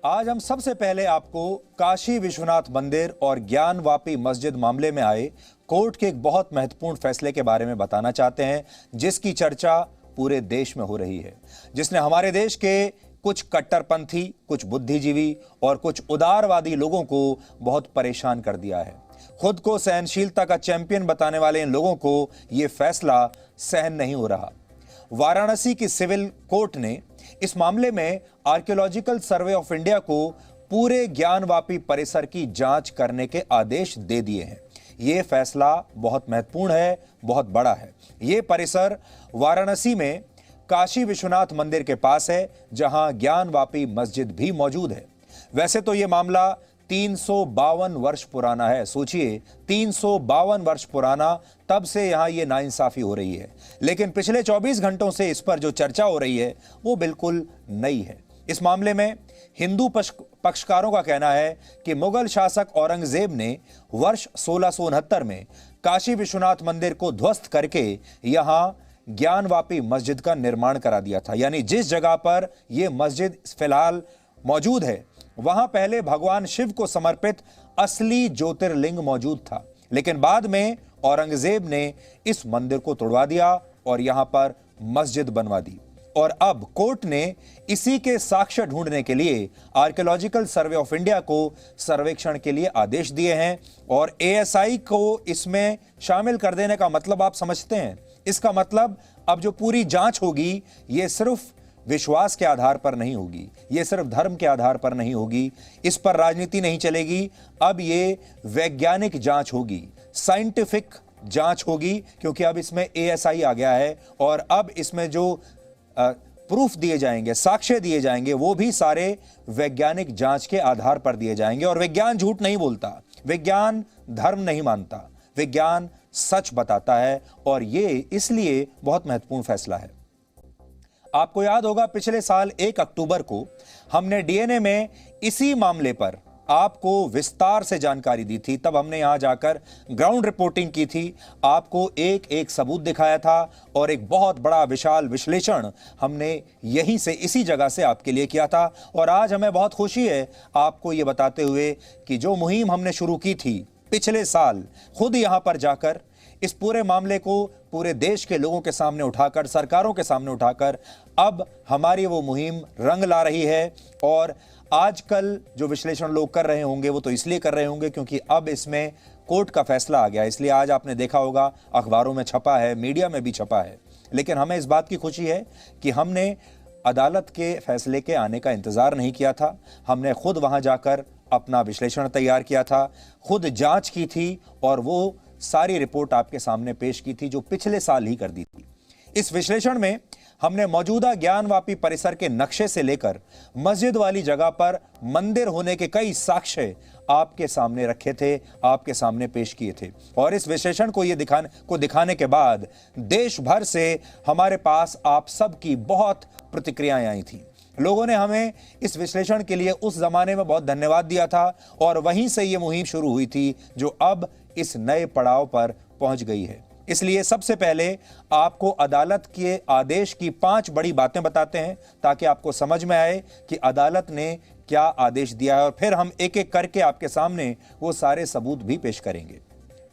आज हम सबसे पहले आपको काशी विश्वनाथ मंदिर और ज्ञानवापी मस्जिद मामले में आए कोर्ट के एक बहुत महत्वपूर्ण फैसले के बारे में बताना चाहते हैं, जिसकी चर्चा पूरे देश में हो रही है, जिसने हमारे देश के कुछ कट्टरपंथी, कुछ बुद्धिजीवी और कुछ उदारवादी लोगों को बहुत परेशान कर दिया है। खुद को सहनशीलता का चैंपियन बताने वाले इन लोगों को यह फैसला सहन नहीं हो रहा। वाराणसी की सिविल कोर्ट ने इस मामले में आर्कियोलॉजिकल सर्वे ऑफ इंडिया को पूरे ज्ञानवापी परिसर की जांच करने के आदेश दे दिए हैं। यह फैसला बहुत महत्वपूर्ण है, बहुत बड़ा है। यह परिसर वाराणसी में काशी विश्वनाथ मंदिर के पास है, जहां ज्ञानवापी मस्जिद भी मौजूद है। वैसे तो यह मामला 352 वर्ष पुराना है। सोचिए, 352 वर्ष पुराना, तब से यहां यह नाइंसाफी हो रही है। लेकिन पिछले 24 घंटों से इस पर जो चर्चा हो रही है वो बिल्कुल नई है। इस मामले में हिंदू पक्षकारों का कहना है कि मुगल शासक औरंगजेब ने वर्ष 1669 में काशी विश्वनाथ मंदिर को ध्वस्त करके यहां ज्ञानवापी मस्जिद का निर्माण करा दिया था। यानी जिस जगह पर यह मस्जिद फिलहाल मौजूद है, वहां पहले भगवान शिव को समर्पित असली ज्योतिर्लिंग मौजूद था। लेकिन बाद में औरंगजेब ने इस मंदिर को तोड़वा दिया और यहां पर मस्जिद बनवा दी। और अब कोर्ट ने इसी के साक्ष्य ढूंढने के लिए आर्कियोलॉजिकल सर्वे ऑफ इंडिया को सर्वेक्षण के लिए आदेश दिए हैं। और एएसआई को इसमें शामिल कर देने का मतलब आप समझते हैं। इसका मतलब अब जो पूरी जांच होगी, यह सिर्फ विश्वास के आधार पर नहीं होगी, यह सिर्फ धर्म के आधार पर नहीं होगी, इस पर राजनीति नहीं चलेगी। अब यह वैज्ञानिक जांच होगी, साइंटिफिक जांच होगी, क्योंकि अब इसमें एएसआई आ गया है। और अब इसमें जो प्रूफ दिए जाएंगे, साक्ष्य दिए जाएंगे, वो भी सारे वैज्ञानिक जांच के आधार पर दिए जाएंगे। और विज्ञान झूठ नहीं बोलता, विज्ञान धर्म नहीं मानता, विज्ञान सच बताता है। और यह इसलिए बहुत महत्वपूर्ण फैसला है। आपको याद होगा, पिछले साल 1 अक्टूबर को हमने डीएनए में इसी मामले पर आपको विस्तार से जानकारी दी थी। तब हमने यहां जाकर ग्राउंड रिपोर्टिंग की थी, आपको एक एक सबूत दिखाया था और एक बहुत बड़ा विशाल विश्लेषण हमने यहीं से, इसी जगह से आपके लिए किया था। और आज हमें बहुत खुशी है आपको यह बताते हुए कि जो मुहिम हमने शुरू की थी पिछले साल, खुद यहां पर जाकर इस पूरे मामले को पूरे देश के लोगों के सामने उठाकर, सरकारों के सामने उठाकर, अब हमारी वो मुहिम रंग ला रही है। और आजकल जो विश्लेषण लोग कर रहे होंगे वो तो इसलिए कर रहे होंगे क्योंकि अब इसमें कोर्ट का फैसला आ गया। इसलिए आज आपने देखा होगा, अखबारों में छपा है, मीडिया में भी छपा है। लेकिन हमें इस बात की खुशी है कि हमने अदालत के फैसले के आने का इंतजार नहीं किया था। हमने खुद वहां जाकर अपना विश्लेषण तैयार किया था, खुद जांच की थी और वो सारी रिपोर्ट आपके सामने पेश की थी जो पिछले साल ही कर दी थी। इस विश्लेषण में हमने मौजूदा ज्ञानवापी परिसर के नक्शे से लेकर मस्जिद वाली जगह पर मंदिर होने के कई साक्ष्य आपके सामने रखे थे, आपके सामने पेश किए थे। और इस विश्लेषण को दिखाने के बाद देश भर से हमारे पास आप सबकी बहुत प्रतिक्रियाएं आई थी। लोगों ने हमें इस विश्लेषण के लिए उस जमाने में बहुत धन्यवाद दिया था और वहीं से यह मुहिम शुरू हुई थी जो अब इस नए पड़ाव पर पहुंच गई है। इसलिए सबसे पहले आपको अदालत के आदेश की 5 बड़ी बातें बताते हैं ताकि आपको समझ में आए कि अदालत ने क्या आदेश दिया है। और फिर हम एक एक करके आपके सामने वो सारे सबूत भी पेश करेंगे।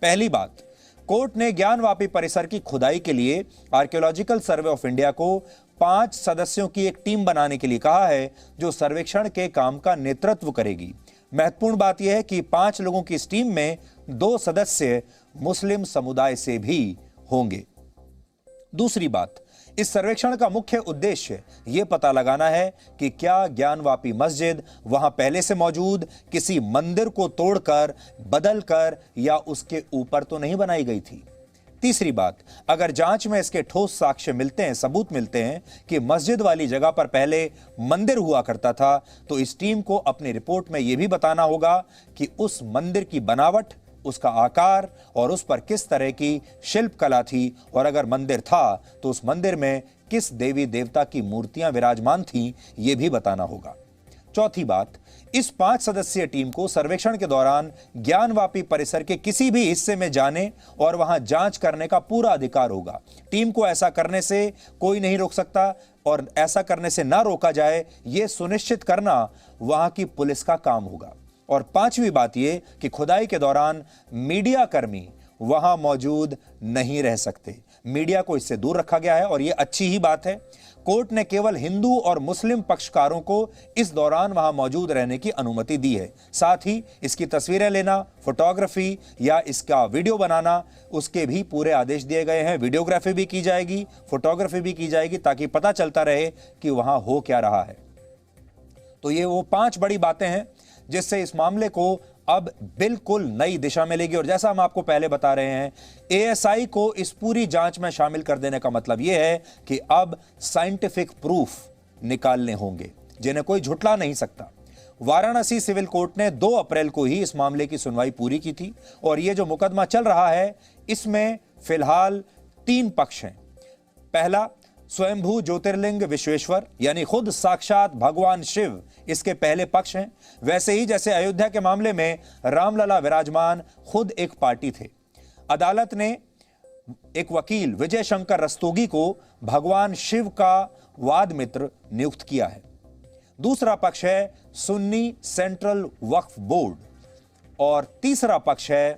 पहली बात, कोर्ट ने ज्ञानवापी परिसर की खुदाई के लिए आर्कियोलॉजिकल सर्वे ऑफ इंडिया को 5 सदस्यों की एक टीम बनाने के लिए कहा है जो सर्वेक्षण के काम का नेतृत्व करेगी। महत्वपूर्ण बात यह है कि 5 लोगों की इस टीम में 2 सदस्य मुस्लिम समुदाय से भी होंगे। दूसरी बात, इस सर्वेक्षण का मुख्य उद्देश्य यह पता लगाना है कि क्या ज्ञानवापी मस्जिद वहां पहले से मौजूद किसी मंदिर को तोड़कर, बदलकर या उसके ऊपर तो नहीं बनाई गई थी। तीसरी बात, अगर जांच में इसके ठोस साक्ष्य मिलते हैं, सबूत मिलते हैं कि मस्जिद वाली जगह पर पहले मंदिर हुआ करता था, तो इस टीम को अपनी रिपोर्ट में यह भी बताना होगा कि उस मंदिर की बनावट, उसका आकार और उस पर किस तरह की शिल्प कला थी। और अगर मंदिर था तो उस मंदिर में किस देवी देवता की मूर्तियां विराजमान थीं, यह भी बताना होगा। चौथी बात, इस 5 सदस्यीय टीम को सर्वेक्षण के दौरान ज्ञानवापी परिसर के किसी भी हिस्से में जाने और वहां जांच करने का पूरा अधिकार होगा। टीम को ऐसा करने से कोई नहीं रोक सकता। और ऐसा करने से ना रोका जाए, यह सुनिश्चित करना वहां की पुलिस का काम होगा। और पांचवी बात यह कि खुदाई के दौरान मीडिया कर्मी वहां मौजूद नहीं रह सकते। मीडिया को इससे दूर रखा गया है और यह अच्छी ही बात है। कोर्ट ने केवल हिंदू और मुस्लिम पक्षकारों को इस दौरान वहां मौजूद रहने की अनुमति दी है। साथ ही इसकी तस्वीरें लेना, फोटोग्राफी या इसका वीडियो बनाना, उसके भी पूरे आदेश दिए गए हैं। वीडियोग्राफी भी की जाएगी, फोटोग्राफी भी की जाएगी, ताकि पता चलता रहे कि वहां हो क्या रहा है। तो ये वो 5 बड़ी बातें हैं जिससे इस मामले को अब बिल्कुल नई दिशा मिलेगी। और जैसा हम आपको पहले बता रहे हैं, एएसआई को इस पूरी जांच में शामिल कर देने का मतलब यह है कि अब साइंटिफिक प्रूफ निकालने होंगे जिन्हें कोई झुठला नहीं सकता। वाराणसी सिविल कोर्ट ने 2 अप्रैल को ही इस मामले की सुनवाई पूरी की थी और यह जो मुकदमा चल रहा है इसमें फिलहाल 3 पक्ष हैं। पहला, स्वयंभू ज्योतिर्लिंग विश्वेश्वर यानी खुद साक्षात भगवान शिव इसके पहले पक्ष हैं। वैसे ही जैसे अयोध्या के मामले में रामलला विराजमान खुद एक पार्टी थे, अदालत ने एक वकील विजय शंकर रस्तोगी को भगवान शिव का वाद मित्र नियुक्त किया है। दूसरा पक्ष है सुन्नी सेंट्रल वक्फ बोर्ड और तीसरा पक्ष है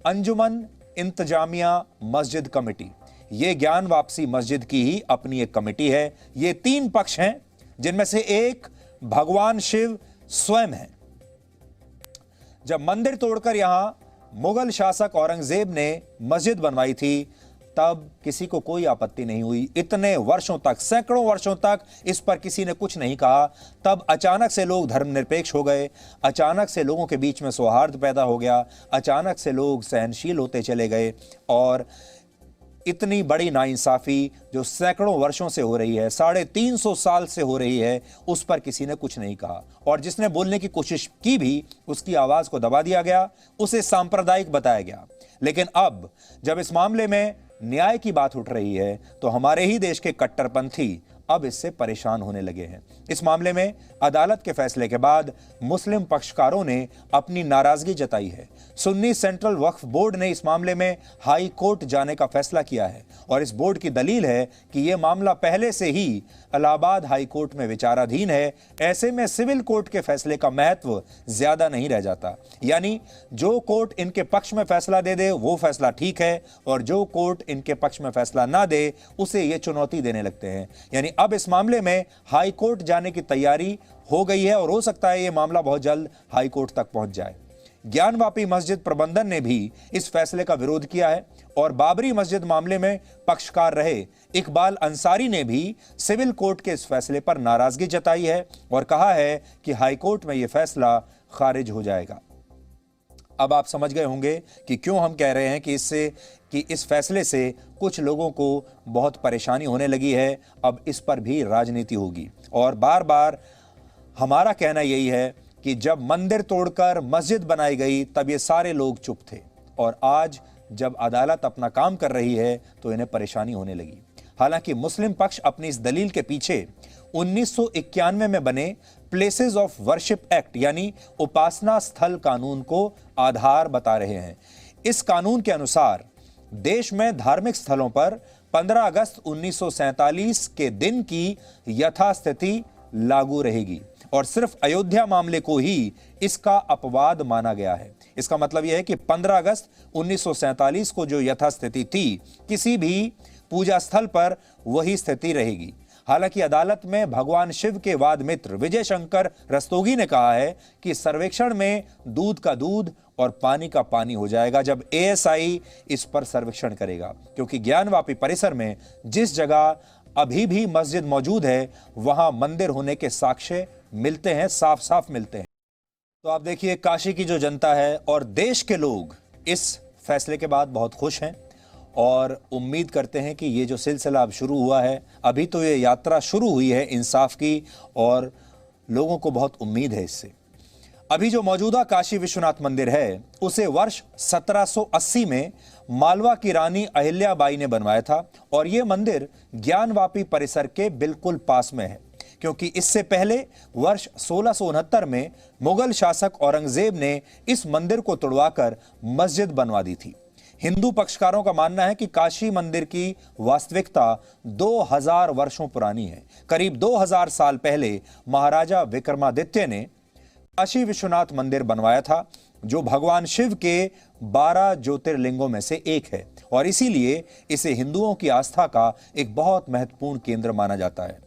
अंजुमन इंतजामिया मस्जिद कमेटी। यह ज्ञान वापसी मस्जिद की ही अपनी एक कमेटी है। ये 3 पक्ष हैं जिनमें से एक भगवान शिव स्वयं है। जब मंदिर तोड़कर यहां मुगल शासक औरंगजेब ने मस्जिद बनवाई थी तब किसी को कोई आपत्ति नहीं हुई। इतने वर्षों तक, सैकड़ों वर्षों तक इस पर किसी ने कुछ नहीं कहा। तब अचानक से लोग धर्मनिरपेक्ष हो गए, अचानक से लोगों के बीच में सौहार्द पैदा हो गया, अचानक से लोग सहनशील होते चले गए और इतनी बड़ी नाइंसाफी जो सैकड़ों वर्षों से हो रही है, 350 साल से हो रही है, उस पर किसी ने कुछ नहीं कहा। और जिसने बोलने की कोशिश की भी उसकी आवाज को दबा दिया गया, उसे सांप्रदायिक बताया गया। लेकिन अब जब इस मामले में न्याय की बात उठ रही है तो हमारे ही देश के कट्टरपंथी अब इससे परेशान होने लगे हैं। इस मामले में अदालत के फैसले के बाद मुस्लिम पक्षकारों ने अपनी नाराजगी जताई है। सुन्नी सेंट्रल वक्फ बोर्ड ने इस मामले में हाई कोर्ट जाने का फैसला किया है और इस बोर्ड की दलील है कि यह मामला पहले से ही इलाहाबाद हाई कोर्ट में विचाराधीन है। ऐसे में सिविल कोर्ट के फैसले का महत्व ज्यादा नहीं रह जाता। यानी जो कोर्ट इनके पक्ष में फैसला दे दे वो फैसला ठीक है और जो कोर्ट इनके पक्ष में फैसला ना दे उसे ये चुनौती देने लगते हैं। यानी अब इस मामले में हाई कोर्ट जाने की तैयारी हो गई है और हो सकता है यह मामला बहुत जल्द हाई कोर्ट तक पहुंच जाए। ज्ञानवापी मस्जिद प्रबंधन ने भी इस फैसले का विरोध किया है और बाबरी मस्जिद मामले में पक्षकार रहे इकबाल अंसारी ने भी सिविल कोर्ट के इस फैसले पर नाराजगी जताई है और कहा है कि हाई कोर्ट में यह फैसला खारिज हो जाएगा। अब आप समझ गए होंगे कि क्यों हम कह रहे हैं कि इस फैसले से कुछ लोगों को बहुत परेशानी होने लगी है। अब इस पर भी राजनीति होगी और बार बार हमारा कहना यही है कि जब मंदिर तोड़कर मस्जिद बनाई गई तब ये सारे लोग चुप थे और आज जब अदालत अपना काम कर रही है तो इन्हें परेशानी होने लगी। हालांकि मुस्लिम पक्ष अपनी इस दलील के पीछे 1991 में बने प्लेसेस ऑफ वर्शिप एक्ट यानी उपासना स्थल कानून को आधार बता रहे हैं। इस कानून के अनुसार देश में धार्मिक स्थलों पर 15 अगस्त 1947 के दिन की यथास्थिति लागू रहेगी और सिर्फ अयोध्या मामले को ही इसका अपवाद माना गया है। इसका मतलब यह है कि 15 अगस्त 1947 को जो यथास्थिति थी, किसी भी पूजा स्थल पर वही स्थिति रहेगी। हालांकि अदालत में भगवान शिव के वाद मित्र विजय शंकर रस्तोगी ने कहा है कि सर्वेक्षण में दूध का दूध और पानी का पानी हो जाएगा जब एएसआई इस पर सर्वेक्षण करेगा, क्योंकि ज्ञानवापी परिसर में जिस जगह अभी भी मस्जिद मौजूद है वहां मंदिर होने के साक्ष्य मिलते हैं, साफ साफ मिलते हैं। तो आप देखिए, काशी की जो जनता है और देश के लोग इस फैसले के बाद बहुत खुश हैं और उम्मीद करते हैं कि ये जो सिलसिला अब शुरू हुआ है, अभी तो ये यात्रा शुरू हुई है इंसाफ की और लोगों को बहुत उम्मीद है इससे। अभी जो मौजूदा काशी विश्वनाथ मंदिर है उसे वर्ष 1780 में मालवा की रानी अहिल्याबाई ने बनवाया था और यह मंदिर ज्ञानवापी परिसर के बिल्कुल पास में है, क्योंकि इससे पहले वर्ष 1669 में मुगल शासक औरंगजेब ने इस मंदिर को तोड़वाकर मस्जिद बनवा दी थी। हिंदू पक्षकारों का मानना है कि काशी मंदिर की वास्तविकता 2000 वर्षों पुरानी है। करीब 2000 साल पहले महाराजा विक्रमादित्य ने काशी विश्वनाथ मंदिर बनवाया था, जो भगवान शिव के 12 ज्योतिर्लिंगों में से एक है और इसीलिए इसे हिंदुओं की आस्था का एक बहुत महत्वपूर्ण केंद्र माना जाता है।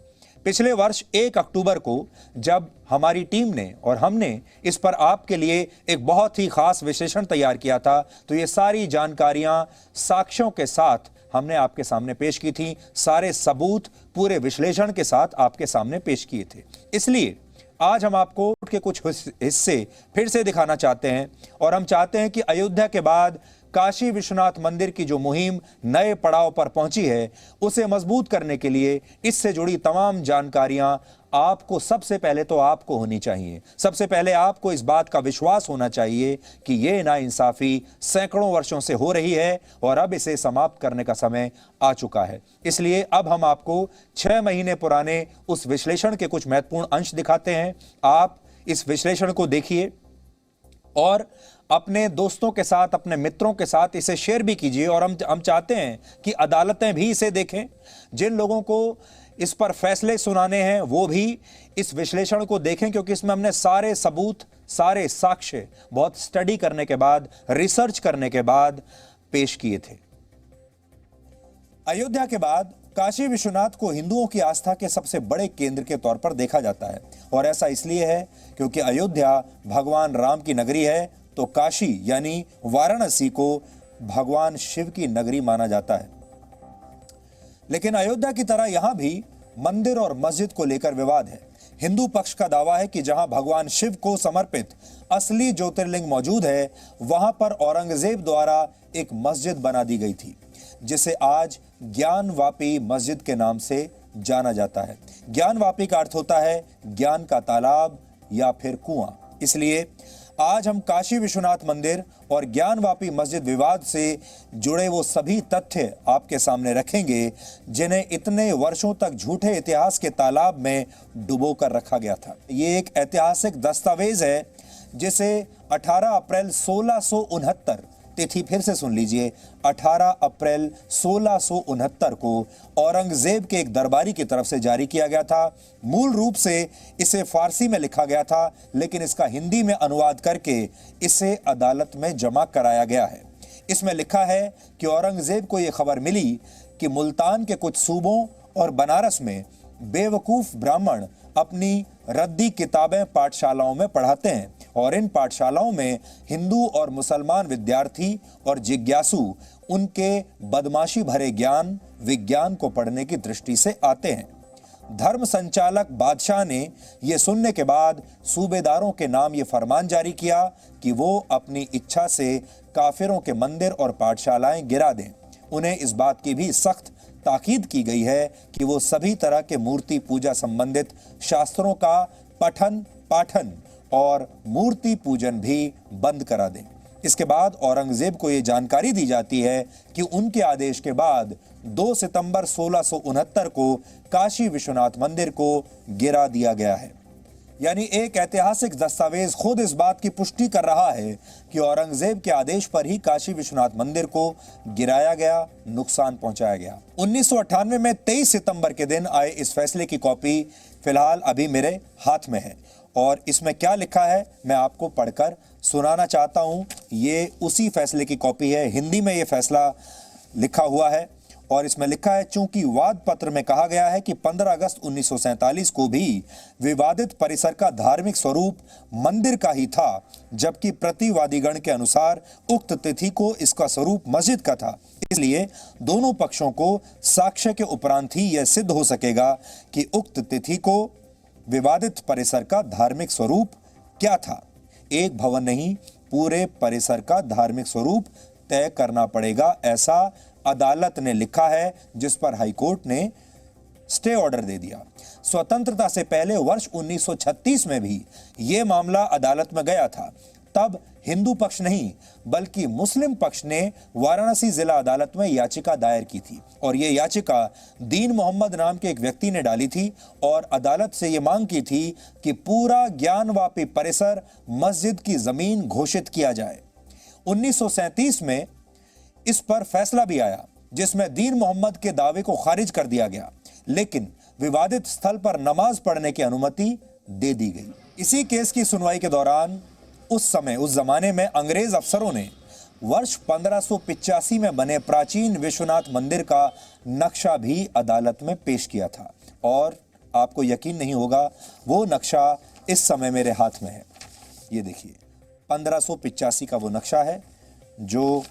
पिछले वर्ष 1 अक्टूबर को जब हमारी टीम ने और हमने इस पर आपके लिए एक बहुत ही खास विश्लेषण तैयार किया था, तो ये सारी जानकारियां साक्ष्यों के साथ हमने आपके सामने पेश की थी, सारे सबूत पूरे विश्लेषण के साथ आपके सामने पेश किए थे। इसलिए आज हम आपको के कुछ हिस्से फिर से दिखाना चाहते हैं और हम चाहते हैं कि अयोध्या के बाद काशी विश्वनाथ मंदिर की जो मुहिम नए पड़ाव पर पहुंची है, उसे मजबूत करने के लिए इससे जुड़ी तमाम जानकारियां आपको सबसे पहले तो आपको होनी चाहिए। सबसे पहले आपको इस बात का विश्वास होना चाहिए कि यह नाइंसाफी सैकड़ों वर्षों से हो रही है और अब इसे समाप्त करने का समय आ चुका है। इसलिए अब हम आपको 6 महीने पुराने उस विश्लेषण के कुछ महत्वपूर्ण अंश दिखाते हैं। आप इस विश्लेषण को देखिए और अपने दोस्तों के साथ, अपने मित्रों के साथ इसे शेयर भी कीजिए और हम चाहते हैं कि अदालतें भी इसे देखें। जिन लोगों को इस पर फैसले सुनाने हैं वो भी इस विश्लेषण को देखें, क्योंकि इसमें हमने सारे सबूत, सारे साक्ष्य बहुत स्टडी करने के बाद, रिसर्च करने के बाद पेश किए थे। अयोध्या के बाद काशी विश्वनाथ को हिंदुओं की आस्था के सबसे बड़े केंद्र के तौर पर देखा जाता है और ऐसा इसलिए है क्योंकि अयोध्या भगवान राम की नगरी है, तो काशी यानी वाराणसी को भगवान शिव की नगरी माना जाता है। लेकिन अयोध्या की तरह यहां भी मंदिर और मस्जिद को लेकर विवाद है। हिंदू पक्ष का दावा है कि जहां भगवान शिव को समर्पित असली ज्योतिर्लिंग मौजूद है, वहां पर औरंगजेब द्वारा एक मस्जिद बना दी गई थी, जिसे आज ज्ञानवापी मस्जिद के नाम से जाना जाता है। ज्ञानवापी का अर्थ होता है ज्ञान का तालाब या फिर कुआं। इसलिए आज हम काशी विश्वनाथ मंदिर और ज्ञानवापी मस्जिद विवाद से जुड़े वो सभी तथ्य आपके सामने रखेंगे जिन्हें इतने वर्षों तक झूठे इतिहास के तालाब में डुबो कर रखा गया था। ये एक ऐतिहासिक दस्तावेज है जिसे 18 अप्रैल 1669, तिथि फिर से सुन लीजिए, 18 अप्रैल 1669 को औरंगजेब के एक दरबारी की तरफ से जारी किया गया था। मूल रूप से इसे फारसी में लिखा गया था, लेकिन इसका हिंदी में अनुवाद करके इसे अदालत में जमा कराया गया है। इसमें लिखा है कि औरंगजेब को यह खबर मिली कि मुल्तान के कुछ सूबों और बनारस में बेवकूफ ब्राह्मण अपनी रद्दी किताबें पाठशालाओं में पढ़ाते हैं और इन पाठशालाओं में हिंदू और मुसलमान विद्यार्थी और जिज्ञासु उनके बदमाशी भरे ज्ञान विज्ञान को पढ़ने की दृष्टि से आते हैं। धर्म संचालक बादशाह ने यह सुनने के बाद सूबेदारों के नाम यह फरमान जारी किया कि वो अपनी इच्छा से काफिरों के मंदिर और पाठशालाएं गिरा दें। उन्हें इस बात की भी सख्त ताकीद की गई है कि वो सभी तरह के मूर्ति पूजा संबंधित शास्त्रों का पठन पाठन और मूर्ति पूजन भी बंद करा दें। इसके बाद औरंगजेब को यह जानकारी दी जाती है कि उनके आदेश के बाद 2 सितंबर 1669 को काशी विश्वनाथ मंदिर को गिरा दिया गया है। यानी एक ऐतिहासिक दस्तावेज खुद इस बात की पुष्टि कर रहा है कि औरंगजेब के आदेश पर ही काशी विश्वनाथ मंदिर को गिराया गया, नुकसान पहुंचाया गया। 1998 में 23 सितंबर के दिन आए इस फैसले की कॉपी फिलहाल अभी मेरे हाथ में है और इसमें क्या लिखा है मैं आपको पढ़कर सुनाना चाहता हूं। ये उसी फैसले की कॉपी है, हिंदी में ये फैसला लिखा हुआ है और इसमें लिखा है, चूंकि वाद पत्र में कहा गया है कि 15 अगस्त 1947 को भी विवादित परिसर का धार्मिक स्वरूप मंदिर का ही था, जबकि प्रतिवादीगण के अनुसार उक्त तिथि को इसका स्वरूप मस्जिद का था, इसलिए दोनों पक्षों को साक्ष्य के उपरांत ही यह सिद्ध हो सकेगा कि उक्त तिथि को विवादित परिसर का धार्मिक स्वरूप क्या था। एक भवन नहीं, पूरे परिसर का धार्मिक स्वरूप तय करना पड़ेगा, ऐसा अदालत ने लिखा है, जिस पर हाईकोर्ट ने स्टे ऑर्डर दे दिया। स्वतंत्रता से पहले वर्ष 1936 में भी यह मामला अदालत में गया था। तब हिंदू पक्ष नहीं बल्कि मुस्लिम पक्ष ने वाराणसी जिला अदालत में याचिका दायर की थी और यह याचिका दीन मोहम्मद नाम के एक व्यक्ति ने डाली थी और अदालत से यह मांग की थी कि पूरा ज्ञानवापी परिसर मस्जिद की जमीन घोषित किया जाए। 1937 में इस पर फैसला भी आया जिसमें दीन मोहम्मद के दावे को खारिज कर दिया गया, लेकिन विवादित स्थल पर नमाज पढ़ने की अनुमति दे दी गई। इसी केस की सुनवाई के दौरान उस जमाने में अंग्रेज अफसरों ने वर्ष 1585 में बने प्राचीन विश्वनाथ मंदिर का नक्शा भी अदालत में पेश किया था, और आपको यकीन नहीं होगा वो नक्शा इस समय मेरे हाथ में है। ये देखिए 1585 का वो नक्शा है जो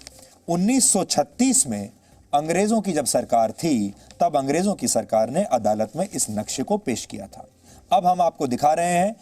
1936 में अंग्रेजों की जब सरकार थी तब अंग्रेजों की सरकार ने अदालत में इस नक्शे को पेश किया था। अब हम आपको दिखा रहे हैं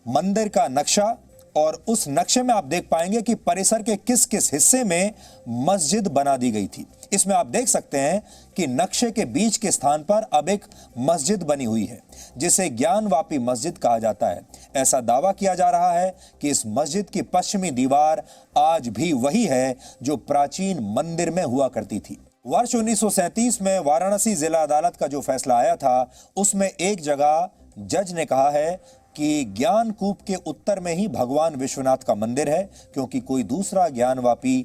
मंदिर का नक्शा, और उस नक्शे में आप देख पाएंगे कि परिसर के किस किस हिस्से में मस्जिद बना दी गई थी। इसमें आप देख सकते हैं कि नक्शे के बीच के स्थान पर अब एक मस्जिद बनी हुई है जिसे ज्ञानवापी मस्जिद कहा जाता है। ऐसा दावा किया जा रहा है कि इस मस्जिद की पश्चिमी दीवार आज भी वही है जो प्राचीन मंदिर में हुआ करती थी। वर्ष 1937 में वाराणसी जिला अदालत का जो फैसला आया था उसमें एक जगह जज ने कहा है कि ज्ञानकूप के उत्तर में ही भगवान विश्वनाथ का मंदिर है, क्योंकि कोई दूसरा ज्ञानवापी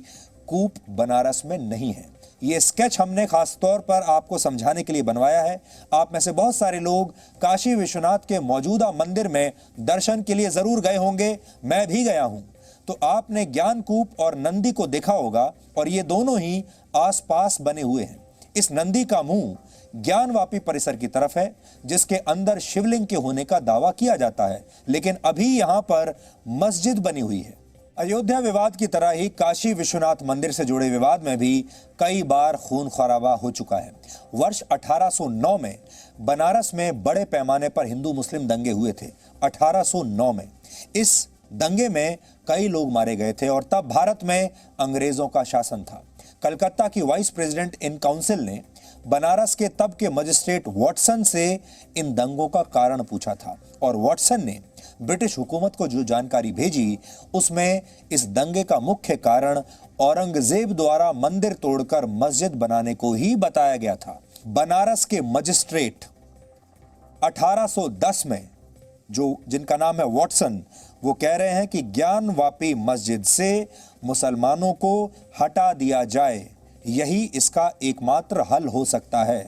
कूप बनारस में नहीं है। ये स्केच हमने खास तौर पर आपको समझाने के लिए बनवाया है। आप में से बहुत सारे लोग काशी विश्वनाथ के मौजूदा मंदिर में दर्शन के लिए जरूर गए होंगे, मैं भी गया हूं। तो आपने ज्ञानकूप और नंदी को देखा होगा, और ये दोनों ही आसपास बने हुए हैं। इस नंदी का मुंह ज्ञानवापी परिसर की तरफ है जिसके अंदर शिवलिंग के होने का दावा किया जाता है, लेकिन अभी यहां पर मस्जिद बनी हुई है। अयोध्या विवाद की तरह ही काशी विश्वनाथ मंदिर से जुड़े विवाद में भी कई बार खून खराबा हो चुका है। वर्ष 1809 में बनारस में बड़े पैमाने पर हिंदू मुस्लिम दंगे हुए थे। 1809 में इस दंगे में कई लोग मारे गए थे और तब भारत में अंग्रेजों का शासन था। कलकत्ता की वाइस प्रेसिडेंट इन काउंसिल ने बनारस के तब के मजिस्ट्रेट वॉटसन से इन दंगों का कारण पूछा था, और वॉटसन ने ब्रिटिश हुकूमत को जो जानकारी भेजी उसमें इस दंगे का मुख्य कारण औरंगजेब द्वारा मंदिर तोड़कर मस्जिद बनाने को ही बताया गया था। बनारस के मजिस्ट्रेट 1810 में जिनका नाम है वॉटसन, वो कह रहे हैं कि ज्ञानवापी मस्जिद से मुसलमानों को हटा दिया जाए, यही इसका एकमात्र हल हो सकता है।